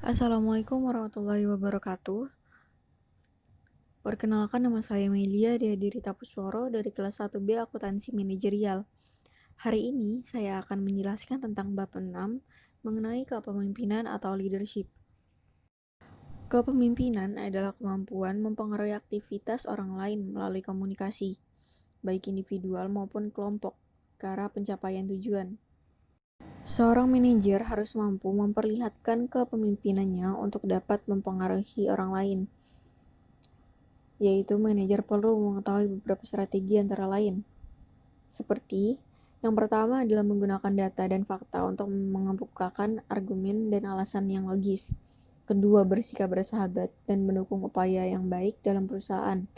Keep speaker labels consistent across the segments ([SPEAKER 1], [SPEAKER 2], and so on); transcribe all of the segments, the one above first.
[SPEAKER 1] Assalamualaikum warahmatullahi wabarakatuh. Perkenalkan, nama saya Melia Dehadiri Tapusworo dari kelas 1B Akuntansi Manajerial. Hari ini saya akan menjelaskan tentang bab 6 mengenai kepemimpinan atau leadership. Kepemimpinan adalah kemampuan mempengaruhi aktivitas orang lain melalui komunikasi, baik individual maupun kelompok, ke arah pencapaian tujuan. Seorang manajer harus mampu memperlihatkan kepemimpinannya untuk dapat mempengaruhi orang lain, yaitu manajer perlu mengetahui beberapa strategi antara lain. Seperti, yang pertama adalah menggunakan data dan fakta untuk mengemukakan argumen dan alasan yang logis. Kedua, bersikap bersahabat dan mendukung upaya yang baik dalam perusahaan.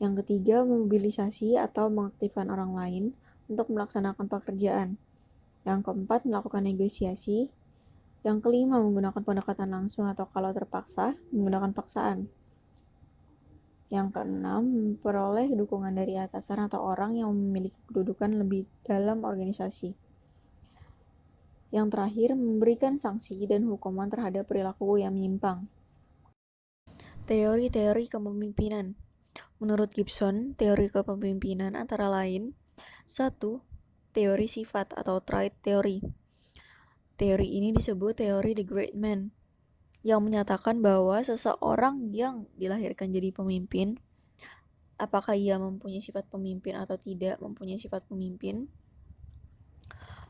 [SPEAKER 1] Yang ketiga, memobilisasi atau mengaktifkan orang lain untuk melaksanakan pekerjaan. Yang keempat, melakukan negosiasi. Yang kelima, menggunakan pendekatan langsung atau kalau terpaksa, menggunakan paksaan. Yang keenam, memperoleh dukungan dari atasan atau orang yang memiliki kedudukan lebih dalam organisasi. Yang terakhir, memberikan sanksi dan hukuman terhadap perilaku yang menyimpang. Teori-teori kepemimpinan. Menurut Gibson, teori kepemimpinan antara lain: 1. Teori sifat atau trait theory. Teori ini disebut teori the great man, yang menyatakan bahwa seseorang yang dilahirkan jadi pemimpin, apakah ia mempunyai sifat pemimpin atau tidak mempunyai sifat pemimpin.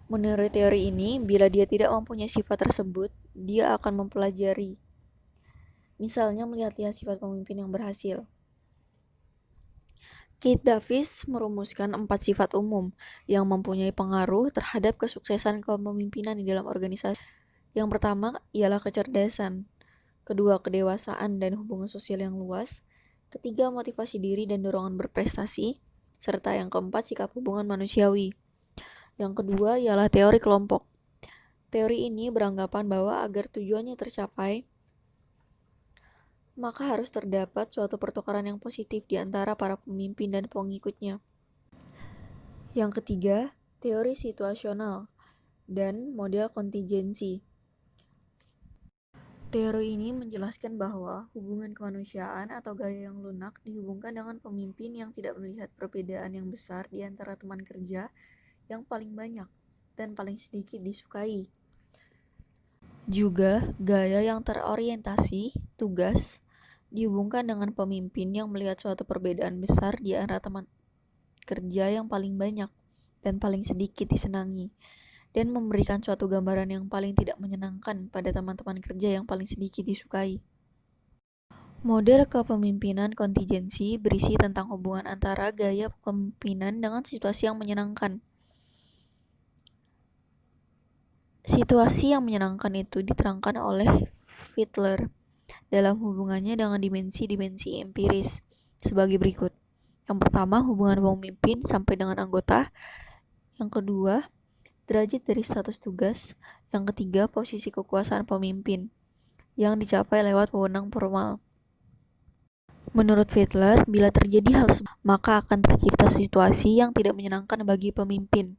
[SPEAKER 1] Menurut teori ini, bila dia tidak mempunyai sifat tersebut, dia akan mempelajari. Misalnya melihat-lihat sifat pemimpin yang berhasil. Keith Davis merumuskan 4 sifat umum yang mempunyai pengaruh terhadap kesuksesan kepemimpinan di dalam organisasi. Yang pertama ialah kecerdasan. Kedua, kedewasaan dan hubungan sosial yang luas. Ketiga, motivasi diri dan dorongan berprestasi. Serta yang keempat, sikap hubungan manusiawi. Yang kedua ialah teori kelompok. Teori ini beranggapan bahwa agar tujuannya tercapai, maka harus terdapat suatu pertukaran yang positif di antara para pemimpin dan pengikutnya. Yang ketiga, teori situasional dan model kontingensi. Teori ini menjelaskan bahwa hubungan kemanusiaan atau gaya yang lunak dihubungkan dengan pemimpin yang tidak melihat perbedaan yang besar di antara teman kerja yang paling banyak dan paling sedikit disukai. Juga, gaya yang terorientasi tugas dihubungkan dengan pemimpin yang melihat suatu perbedaan besar di antara teman kerja yang paling banyak dan paling sedikit disenangi, dan memberikan suatu gambaran yang paling tidak menyenangkan pada teman-teman kerja yang paling sedikit disukai. Model kepemimpinan kontingensi berisi tentang hubungan antara gaya kepemimpinan dengan situasi yang menyenangkan. Situasi yang menyenangkan itu diterangkan oleh Fiedler dalam hubungannya dengan dimensi-dimensi empiris sebagai berikut. Yang pertama, hubungan pemimpin sampai dengan anggota. Yang kedua, derajat dari status tugas. Yang ketiga, posisi kekuasaan pemimpin yang dicapai lewat wewenang formal. Menurut Fiedler, bila terjadi hal maka akan tercipta situasi yang tidak menyenangkan bagi pemimpin.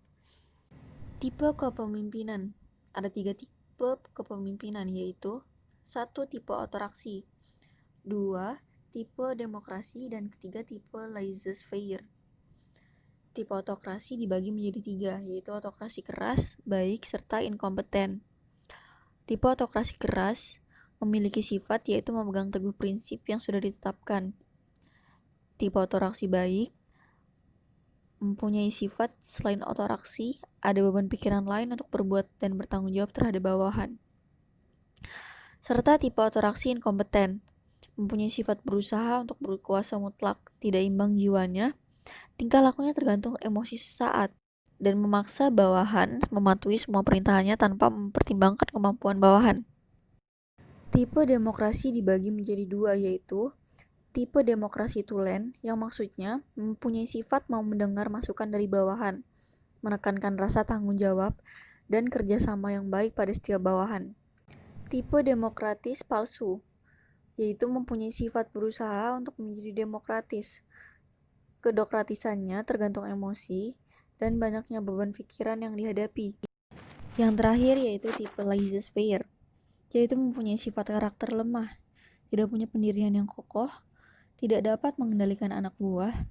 [SPEAKER 1] Tipe kepemimpinan. Ada 3 tipe kepemimpinan, yaitu 1. Tipe otokrasi, 2. Tipe demokrasi, dan ketiga tipe laissez-faire. Tipe otokrasi dibagi menjadi 3, yaitu otokrasi keras, baik, serta inkompeten. Tipe otokrasi keras memiliki sifat yaitu memegang teguh prinsip yang sudah ditetapkan. Tipe otokrasi baik mempunyai sifat selain otokrasi, ada beban pikiran lain untuk berbuat dan bertanggung jawab terhadap bawahan. Serta tipe otokrasi inkompeten mempunyai sifat berusaha untuk berkuasa mutlak, tidak imbang jiwanya, tingkah lakunya tergantung emosi sesaat, dan memaksa bawahan mematuhi semua perintahannya tanpa mempertimbangkan kemampuan bawahan. Tipe demokrasi dibagi menjadi 2, yaitu tipe demokrasi tulen, yang maksudnya mempunyai sifat mau mendengar masukan dari bawahan, menekankan rasa tanggung jawab, dan kerjasama yang baik pada setiap bawahan. Tipe demokratis palsu, yaitu mempunyai sifat berusaha untuk menjadi demokratis. Kedokratisannya tergantung emosi dan banyaknya beban pikiran yang dihadapi. Yang terakhir yaitu tipe laissez-faire, Dia itu mempunyai sifat karakter lemah, tidak punya pendirian yang kokoh, tidak dapat mengendalikan anak buah,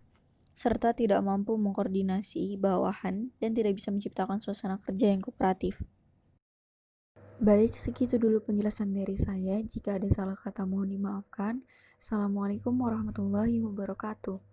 [SPEAKER 1] serta tidak mampu mengkoordinasi bawahan dan tidak bisa menciptakan suasana kerja yang kooperatif. Baik, segitu dulu penjelasan dari saya. Jika ada salah kata mohon dimaafkan. Assalamualaikum warahmatullahi wabarakatuh.